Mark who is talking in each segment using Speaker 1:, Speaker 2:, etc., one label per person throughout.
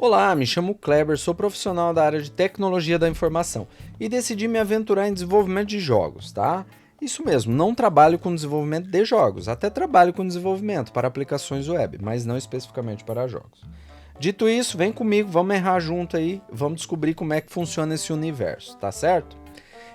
Speaker 1: Olá, me chamo Kleber, sou profissional da área de tecnologia da informação e decidi me aventurar em desenvolvimento de jogos, tá? Isso mesmo, não trabalho com desenvolvimento de jogos, até trabalho com desenvolvimento para aplicações web, mas não especificamente para jogos. Dito isso, vem comigo, vamos errar junto aí, vamos descobrir como é que funciona esse universo, tá certo?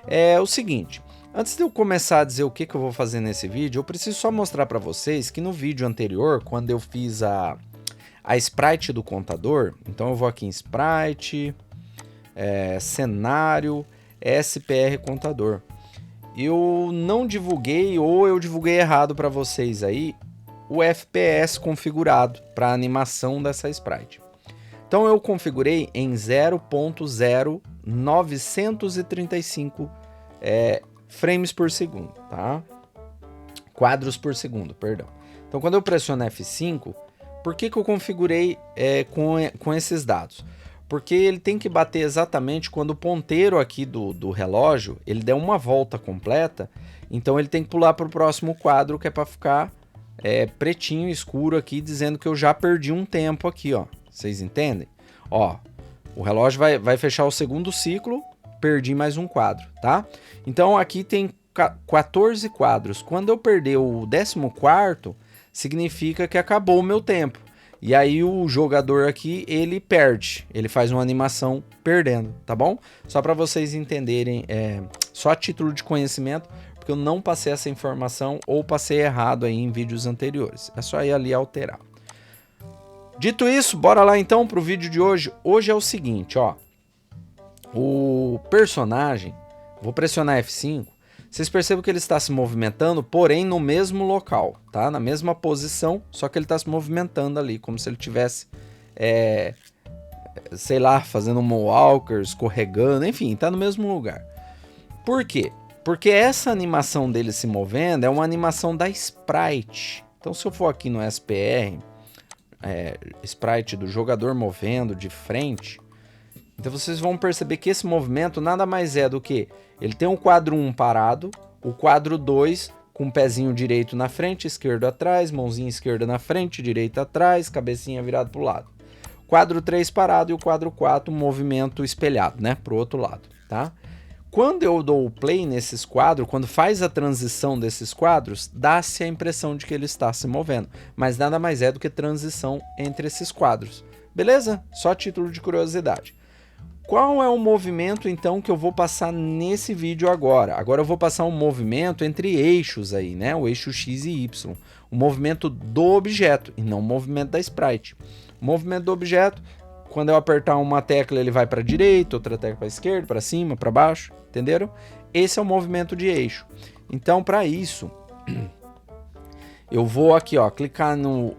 Speaker 1: É o seguinte, antes de eu começar a dizer o que eu vou fazer nesse vídeo, eu preciso só mostrar para vocês que no vídeo anterior, quando eu fiz a sprite do contador, então eu vou aqui em sprite, cenário, SPR contador. Eu não divulguei ou eu divulguei errado para vocês aí o FPS configurado para a animação dessa sprite. Então eu configurei em 0.0935 frames por segundo, tá? Quadros por segundo, perdão. Então quando eu pressiono F5, por que eu configurei com esses dados? Porque ele tem que bater exatamente quando o ponteiro aqui do relógio, ele der uma volta completa, então ele tem que pular para o próximo quadro, que é para ficar pretinho, escuro aqui, dizendo que eu já perdi um tempo aqui, ó. Vocês entendem? Ó, o relógio vai fechar o segundo ciclo, perdi mais um quadro, tá? Então aqui tem 14 quadros. Quando eu perder o 14º, significa que acabou o meu tempo. E aí o jogador aqui, ele perde. Ele faz uma animação perdendo, tá bom? Só para vocês entenderem, só a título de conhecimento, porque eu não passei essa informação ou passei errado aí em vídeos anteriores. É só ir ali alterar. Dito isso, bora lá então pro vídeo de hoje. Hoje é o seguinte, ó. O personagem, vou pressionar F5. Vocês percebem que ele está se movimentando, porém no mesmo local, tá? Na mesma posição, só que ele está se movimentando ali, como se ele tivesse, sei lá, fazendo um moonwalker, escorregando, enfim, tá no mesmo lugar. Por quê? Porque essa animação dele se movendo é uma animação da sprite. Então se eu for aqui no SPR, sprite do jogador movendo de frente, então vocês vão perceber que esse movimento nada mais é do que ele tem o quadro 1 parado, o quadro 2 com o pezinho direito na frente, esquerdo atrás, mãozinha esquerda na frente, direita atrás, cabecinha virada para o lado. Quadro 3 parado e o quadro 4 movimento espelhado, né, para o outro lado, tá? Quando eu dou o play nesses quadros, quando faz a transição desses quadros, dá-se a impressão de que ele está se movendo, mas nada mais é do que transição entre esses quadros. Beleza? Só a título de curiosidade. Qual é o movimento, então, que eu vou passar nesse vídeo agora? Agora eu vou passar um movimento entre eixos aí, né? O eixo X e Y. O movimento do objeto e não o movimento da sprite. O movimento do objeto, quando eu apertar uma tecla, ele vai para a direita, outra tecla para a esquerda, para cima, para baixo, entenderam? Esse é o movimento de eixo. Então, para isso, eu vou aqui, ó, clicar no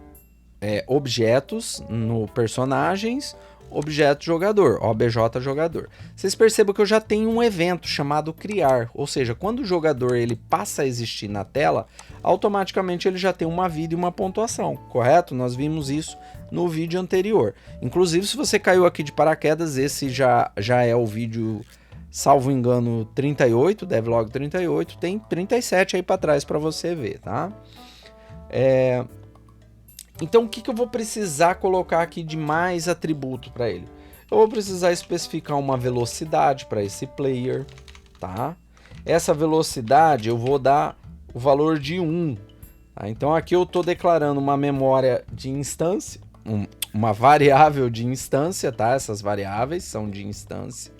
Speaker 1: objetos, no personagens, objeto jogador, OBJ jogador. Vocês percebam que eu já tenho um evento chamado criar, ou seja, quando o jogador ele passa a existir na tela, automaticamente ele já tem uma vida e uma pontuação, correto? Nós vimos isso no vídeo anterior. Inclusive, se você caiu aqui de paraquedas, esse já é o vídeo, salvo engano, 38, devlog 38, tem 37 aí para trás para você ver, tá? Então, o que eu vou precisar colocar aqui de mais atributo para ele? Eu vou precisar especificar uma velocidade para esse player, tá? Essa velocidade eu vou dar o valor de 1. Tá? Então, aqui eu estou declarando uma memória de instância, uma variável de instância, tá? Essas variáveis são de instância.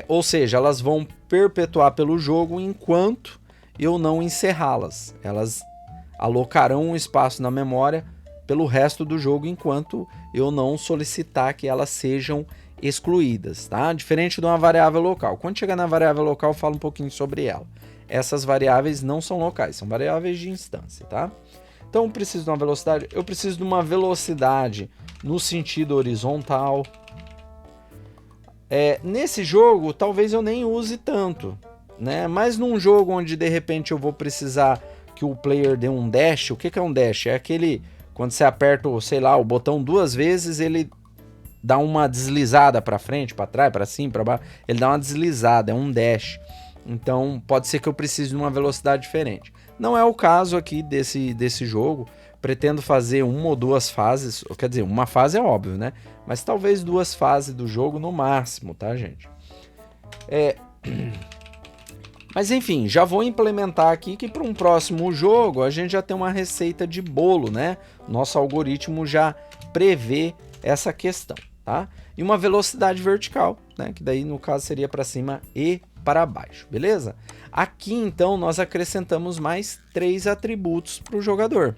Speaker 1: Ou seja, elas vão perpetuar pelo jogo enquanto eu não encerrá-las. Elas alocarão um espaço na memória pelo resto do jogo enquanto eu não solicitar que elas sejam excluídas, tá? Diferente de uma variável local. Quando chegar na variável local, eu falo um pouquinho sobre ela. Essas variáveis não são locais, são variáveis de instância, tá? Então, eu preciso de uma velocidade, eu preciso de uma velocidade no sentido horizontal. Nesse jogo, talvez eu nem use tanto, né? Mas num jogo onde, de repente, eu vou precisar que o player dê um dash. O que é um dash? É aquele, quando você aperta, sei lá, o botão 2 vezes, ele dá uma deslizada para frente, para trás, para cima, para baixo. Ele dá uma deslizada, é um dash. Então pode ser que eu precise de uma velocidade diferente. Não é o caso aqui desse jogo. pretendo fazer uma ou duas fases, quer dizer, uma fase é óbvio, né? Mas talvez 2 fases do jogo no máximo, tá, gente? Mas enfim, já vou implementar aqui que para um próximo jogo a gente já tem uma receita de bolo, né? Nosso algoritmo já prevê essa questão, tá? E uma velocidade vertical, né? Que daí no caso seria para cima e para baixo, beleza? Aqui então nós acrescentamos mais 3 atributos para o jogador.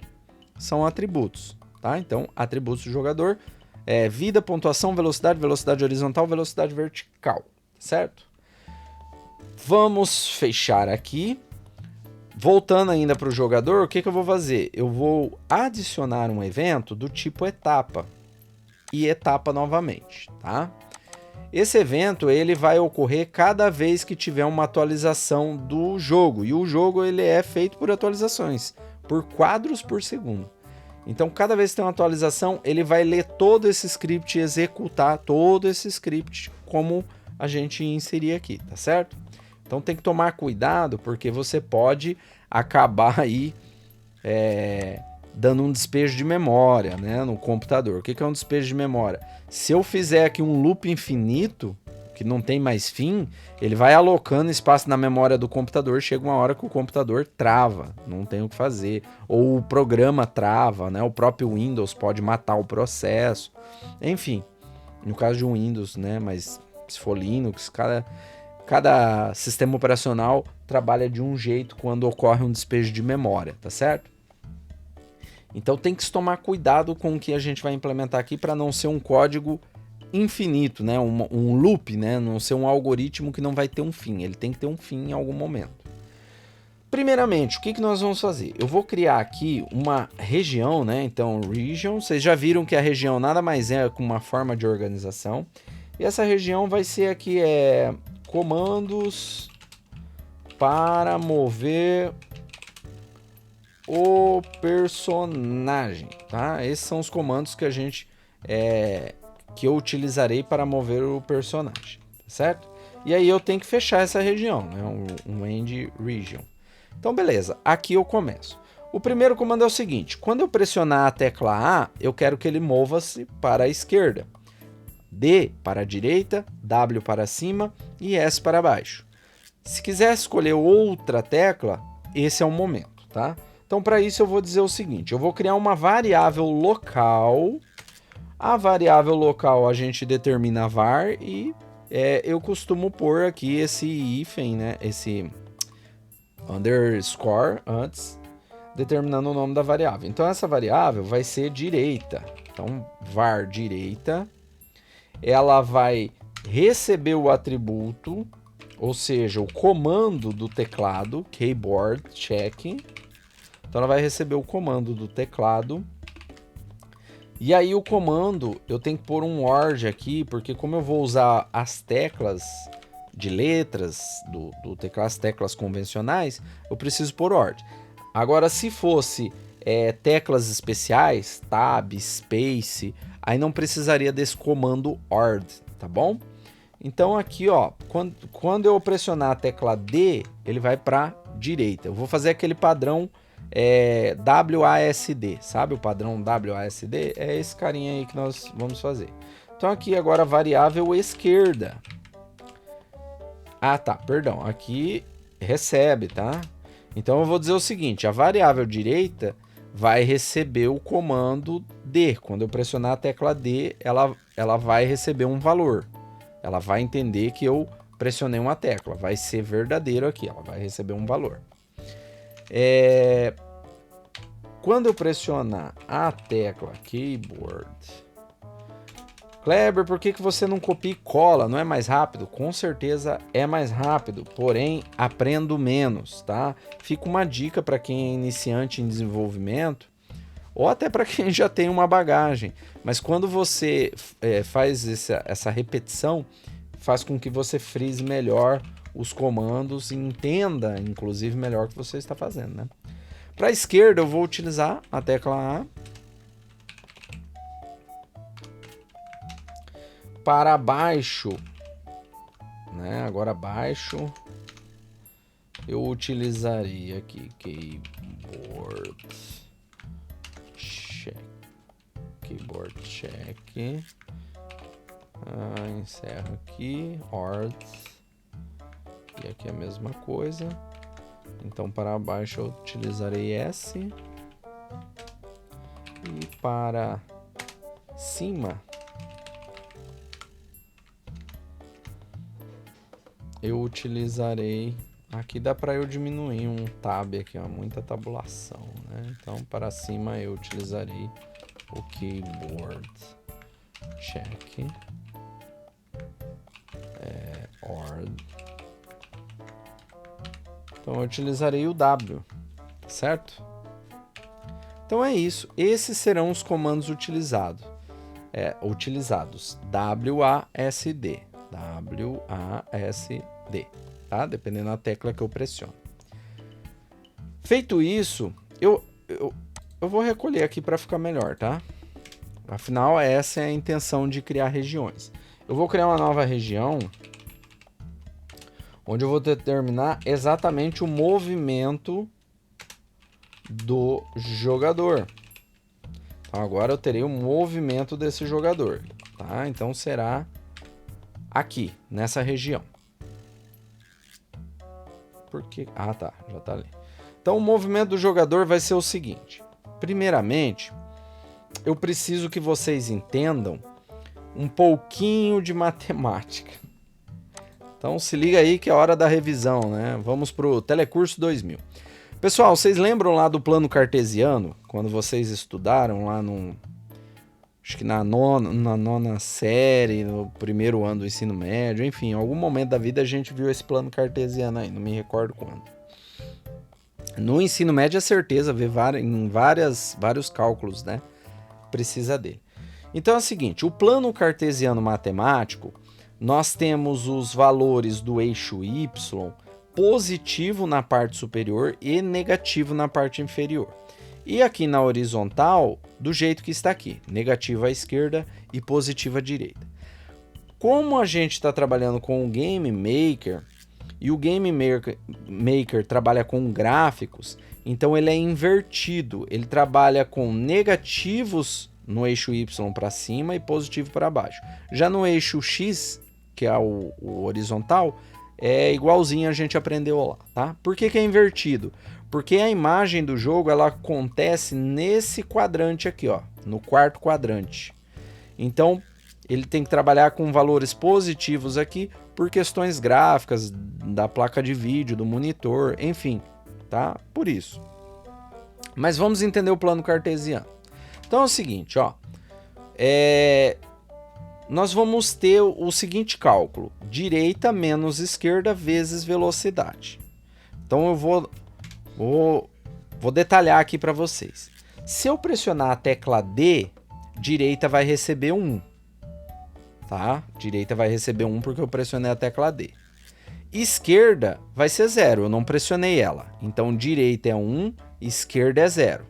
Speaker 1: São atributos, tá? Então, atributos do jogador é vida, pontuação, velocidade, velocidade horizontal, velocidade vertical, certo? Vamos fechar aqui. Voltando ainda para o jogador, o que eu vou fazer? Eu vou adicionar um evento do tipo etapa e etapa novamente, tá? Esse evento ele vai ocorrer cada vez que tiver uma atualização do jogo, e o jogo ele é feito por atualizações, por quadros por segundo. Então, cada vez que tem uma atualização, ele vai ler todo esse script e executar todo esse script como a gente inserir aqui, tá certo? Então, tem que tomar cuidado, porque você pode acabar aí dando um despejo de memória, né, no computador. O que é um despejo de memória? Se eu fizer aqui um loop infinito, que não tem mais fim, ele vai alocando espaço na memória do computador, chega uma hora que o computador trava, não tem o que fazer, ou o programa trava, né? O próprio Windows pode matar o processo, enfim, no caso de um Windows, né? Mas se for Linux, cada sistema operacional trabalha de um jeito quando ocorre um despejo de memória, tá certo? Então tem que se tomar cuidado com o que a gente vai implementar aqui para não ser um código infinito, né? Um loop, né? Não ser um algoritmo que não vai ter um fim. Ele tem que ter um fim em algum momento. Primeiramente, o que nós vamos fazer? Eu vou criar aqui uma região, né? Então, region. Vocês já viram que a região nada mais é que uma forma de organização. E essa região vai ser aqui comandos para mover o personagem, tá? Esses são os comandos que a gente que eu utilizarei para mover o personagem, certo? E aí eu tenho que fechar essa região, né? Um end region. Então beleza, aqui eu começo. O primeiro comando é o seguinte: quando eu pressionar a tecla A, eu quero que ele mova-se para a esquerda, D para a direita, W para cima e S para baixo. Se quiser escolher outra tecla, esse é o momento, tá? Então, para isso, eu vou dizer o seguinte: eu vou criar uma variável local. A variável local a gente determina var e eu costumo pôr aqui esse hífen, né? Esse underscore antes, determinando o nome da variável. Então, essa variável vai ser direita. Então, var direita. Ela vai receber o atributo, ou seja, o comando do teclado, keyboard checking. Então ela vai receber o comando do teclado. E aí o comando, eu tenho que pôr um ORD aqui, porque como eu vou usar as teclas de letras do teclado, as teclas convencionais, eu preciso pôr ORD. Agora, se fosse teclas especiais, Tab, Space, aí não precisaria desse comando ORD, tá bom? Então aqui, ó, quando eu pressionar a tecla D, ele vai para direita. Eu vou fazer aquele padrão WASD, sabe o padrão WASD? É esse carinha aí que nós vamos fazer. Então aqui agora a variável esquerda. Ah, tá, perdão, aqui recebe, tá? Então eu vou dizer o seguinte: a variável direita vai receber o comando D. Quando eu pressionar a tecla D, ela vai receber um valor. Ela vai entender que eu pressionei uma tecla. Vai ser verdadeiro aqui, ela vai receber um valor. Quando eu pressionar a tecla keyboard, Kleber, por que você não copia e cola? Não é mais rápido? Com certeza é mais rápido, porém aprendo menos, tá? Fica uma dica para quem é iniciante em desenvolvimento, ou até para quem já tem uma bagagem. Mas quando você faz essa repetição, faz com que você frise melhor os comandos e entenda, inclusive, melhor o que você está fazendo, né? Para a esquerda, eu vou utilizar a tecla A. Para baixo, né? Agora baixo, eu utilizarei aqui keyboard check. Keyboard check. Encerro aqui. Ort. E aqui a mesma coisa. Então para baixo eu utilizarei S. E para cima eu utilizarei... Aqui dá para eu diminuir um tab aqui, ó, muita tabulação, né? Então para cima eu utilizarei o keyboard check. Ord. Então eu utilizarei o W, certo? Então é isso. Esses serão os comandos utilizados. WASD. WASD. Tá? Dependendo da tecla que eu pressiono. Feito isso, eu vou recolher aqui para ficar melhor, tá? Afinal, essa é a intenção de criar regiões. Eu vou criar uma nova região onde eu vou determinar exatamente o movimento do jogador. Então agora eu terei o movimento desse jogador, tá? Então será aqui, nessa região. Porque... Ah, tá. Já tá ali. Então, o movimento do jogador vai ser o seguinte. Primeiramente, eu preciso que vocês entendam um pouquinho de matemática. Então, se liga aí que é hora da revisão, né? Vamos pro Telecurso 2000. Pessoal, vocês lembram lá do plano cartesiano? Quando vocês estudaram lá no... Acho que na nona série, no primeiro ano do ensino médio, enfim, em algum momento da vida a gente viu esse plano cartesiano aí, não me recordo quando. No ensino médio é certeza, ver em vários cálculos, né? Precisa dele. Então é o seguinte, o plano cartesiano matemático, nós temos os valores do eixo Y positivo na parte superior e negativo na parte inferior. E aqui na horizontal, do jeito que está aqui, negativo à esquerda e positivo à direita. Como a gente está trabalhando com o Game Maker, e o Game Maker trabalha com gráficos, então ele é invertido, ele trabalha com negativos no eixo Y para cima e positivo para baixo. Já no eixo X, que é o horizontal, é igualzinho a gente aprendeu lá, tá? Por que é invertido? Porque a imagem do jogo ela acontece nesse quadrante aqui, ó, no quarto quadrante. Então, ele tem que trabalhar com valores positivos aqui por questões gráficas da placa de vídeo, do monitor, enfim, tá? Por isso. Mas vamos entender o plano cartesiano. Então é o seguinte, ó, nós vamos ter o seguinte cálculo: direita menos esquerda vezes velocidade. Então eu vou detalhar aqui para vocês. Se eu pressionar a tecla D, direita vai receber 1. Tá? Direita vai receber 1 porque eu pressionei a tecla D. Esquerda vai ser 0, eu não pressionei ela. Então direita é 1, esquerda é 0.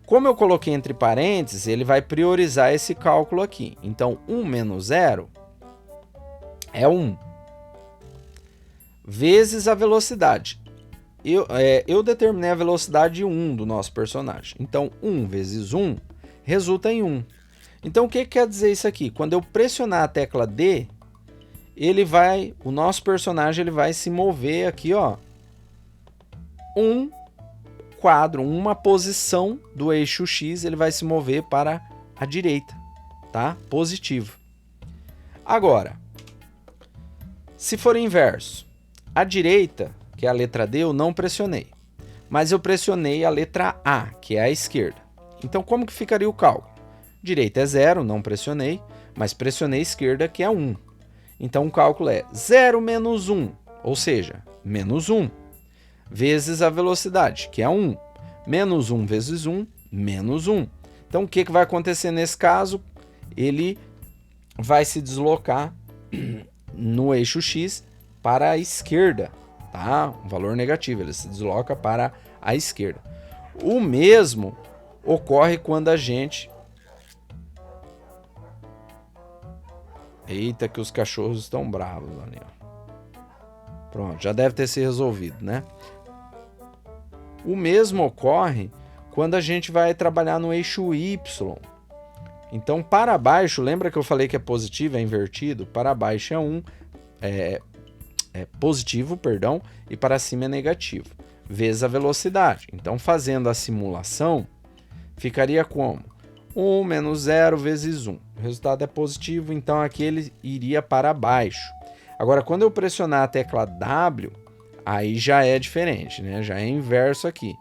Speaker 1: Como eu coloquei entre parênteses, ele vai priorizar esse cálculo aqui. Então 1 menos 0 é 1. Vezes a velocidade. Eu determinei a velocidade 1 do nosso personagem. Então 1 vezes 1 resulta em 1. Então o que quer dizer isso aqui? Quando eu pressionar a tecla D, o nosso personagem ele vai se mover aqui, ó, um quadro, uma posição do eixo X, ele vai se mover para a direita, tá? Positivo. Agora, se for inverso, a direita, que é a letra D, eu não pressionei, mas eu pressionei a letra A, que é a esquerda. Então como que ficaria o cálculo? Direita é 0, não pressionei, mas pressionei a esquerda, que é 1. Então o cálculo é 0 menos 1, ou seja, menos 1, vezes a velocidade, que é 1. Menos 1 vezes 1, menos 1. Então o que vai acontecer nesse caso? Ele vai se deslocar no eixo X para a esquerda, tá? Um valor negativo, ele se desloca para a esquerda. O mesmo ocorre quando a gente... Eita, que os cachorros estão bravos ali, ó. Pronto, já deve ter se resolvido, né? O mesmo ocorre quando a gente vai trabalhar no eixo Y. Então, para baixo, lembra que eu falei que é positivo, é invertido? Para baixo é 1, é positivo, perdão, e para cima é negativo, vezes a velocidade. Então, fazendo a simulação, ficaria como? 1 menos 0 vezes 1. O resultado é positivo, então aqui ele iria para baixo. Agora, quando eu pressionar a tecla W, aí já é diferente, né? Já é inverso aqui.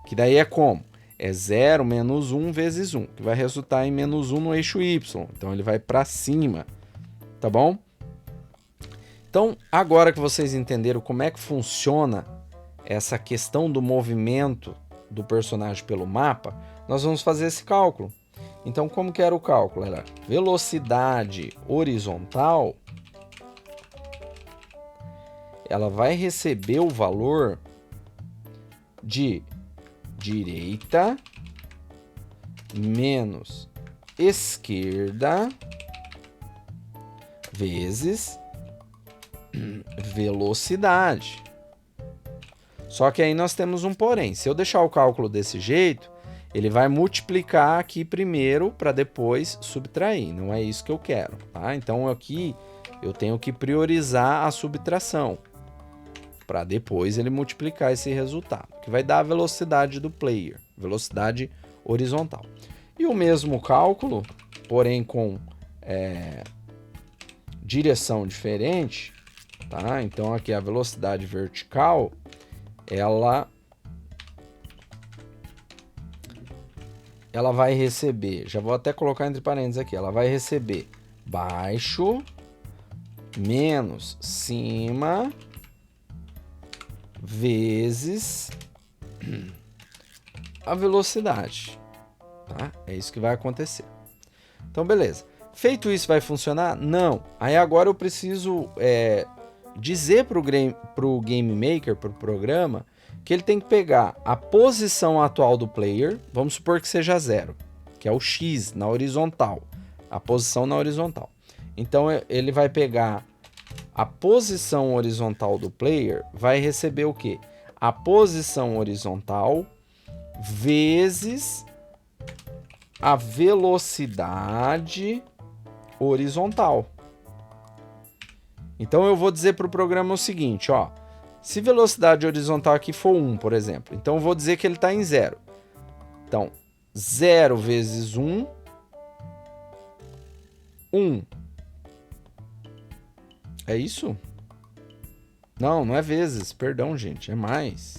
Speaker 1: Que daí é como? É 0 menos 1 vezes 1, que vai resultar em menos 1 no eixo Y. Então, ele vai para cima, tá bom? Então, agora que vocês entenderam como é que funciona essa questão do movimento do personagem pelo mapa, nós vamos fazer esse cálculo. Então, como que era o cálculo? Era velocidade horizontal, ela vai receber o valor de direita menos esquerda vezes velocidade. Só que aí nós temos um porém. Se eu deixar o cálculo desse jeito, ele vai multiplicar aqui primeiro para depois subtrair. Não é isso que eu quero, tá? Então aqui eu tenho que priorizar a subtração para depois ele multiplicar esse resultado, que vai dar a velocidade do player, velocidade horizontal. E o mesmo cálculo, porém com direção diferente, tá? Então aqui a velocidade vertical, ela vai receber, já vou até colocar entre parênteses aqui, ela vai receber baixo menos cima vezes a velocidade, tá? É isso que vai acontecer. Então, beleza. Feito isso, vai funcionar? Não. Aí agora eu preciso dizer para o Game Maker, para o programa, que ele tem que pegar a posição atual do player, vamos supor que seja 0, que é o X na horizontal, a posição na horizontal. Então ele vai pegar a posição horizontal do player, vai receber o quê? A posição horizontal vezes a velocidade horizontal. Então eu vou dizer para o programa o seguinte, ó, se velocidade horizontal aqui for 1, por exemplo, então eu vou dizer que ele está em 0. Então, 0 vezes 1, 1. É isso? Não, não é vezes, perdão, gente, é mais.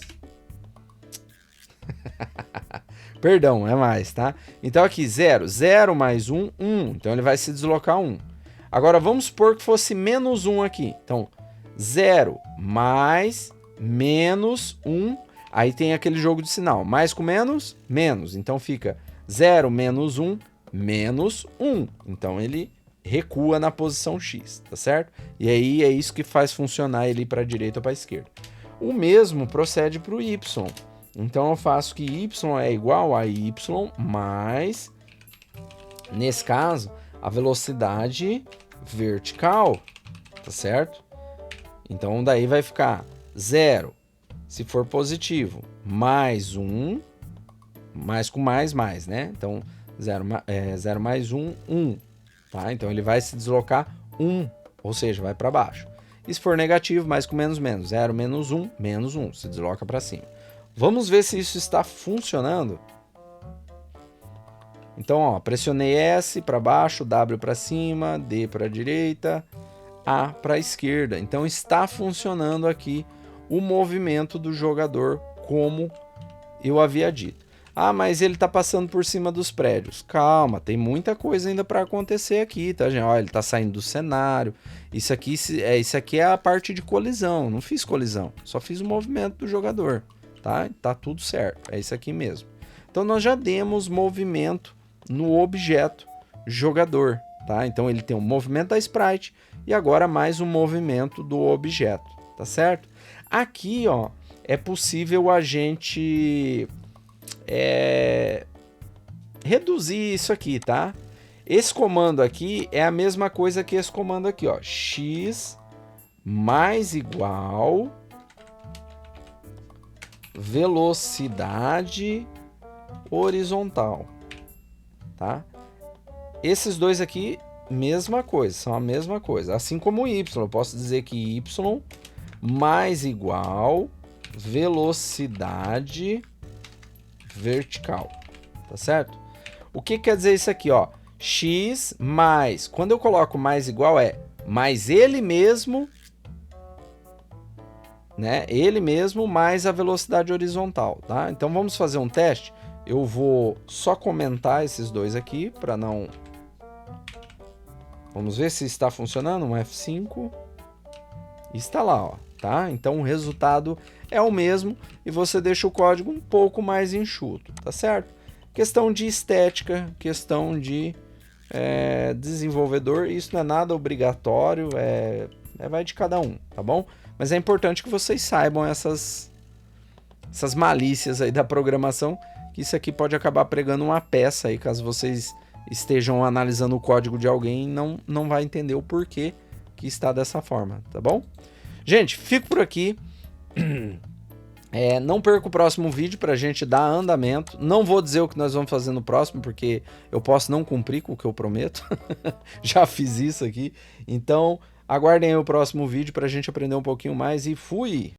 Speaker 1: Perdão, é mais, tá? Então aqui, 0, 0 mais 1, 1. Então ele vai se deslocar 1. Agora vamos supor que fosse menos 1 aqui. Então, 0 mais menos 1. Aí tem aquele jogo de sinal. Mais com menos, menos. Então fica 0 menos 1, menos 1. Então ele recua na posição X, tá certo? E aí é isso que faz funcionar ele para a direita ou para a esquerda. O mesmo procede para o Y. Então eu faço que y é igual a y mais, nesse caso, a velocidade vertical, tá certo? Então daí vai ficar 0, se for positivo, mais 1, mais com mais, né? Então 0 mais 1, 1, tá? Então ele vai se deslocar 1, ou seja, vai para baixo. E se for negativo, mais com menos, menos, 0 menos 1, se desloca para cima. Vamos ver se isso está funcionando. Então, ó, pressionei S para baixo, W para cima, D para a direita, A para a esquerda. Então, está funcionando aqui o movimento do jogador como eu havia dito. Ah, mas ele está passando por cima dos prédios. Calma, tem muita coisa ainda para acontecer aqui, tá, gente? Ó, ele está saindo do cenário. Isso aqui é a parte de colisão. Não fiz colisão, só fiz o movimento do jogador. Tá tudo certo, é isso aqui mesmo. Então nós já demos movimento no objeto jogador, tá? Então ele tem um movimento da sprite e agora mais um movimento do objeto, tá certo? Aqui, ó, é possível a gente reduzir isso aqui, tá? Esse comando aqui é a mesma coisa que esse comando aqui, ó, x mais igual velocidade horizontal, tá? Esses dois aqui, mesma coisa, são a mesma coisa. Assim como o y, eu posso dizer que y mais igual velocidade vertical, tá certo? O que quer dizer isso aqui, ó? X mais, quando eu coloco mais igual é mais ele mesmo, né? Ele mesmo mais a velocidade horizontal, tá? Então vamos fazer um teste. Eu vou só comentar esses dois aqui para não... Vamos ver se está funcionando, um F5. Está lá, ó, tá? Então o resultado é o mesmo e você deixa o código um pouco mais enxuto, tá certo? Questão de estética, questão de desenvolvedor, isso não é nada obrigatório, vai de cada um, tá bom? Mas é importante que vocês saibam essas malícias aí da programação, que isso aqui pode acabar pregando uma peça aí, caso vocês estejam analisando o código de alguém e não vai entender o porquê que está dessa forma, tá bom? Gente, fico por aqui. Não perca o próximo vídeo para a gente dar andamento. Não vou dizer o que nós vamos fazer no próximo, porque eu posso não cumprir com o que eu prometo. Já fiz isso aqui. Então, aguardem aí o próximo vídeo para a gente aprender um pouquinho mais e fui!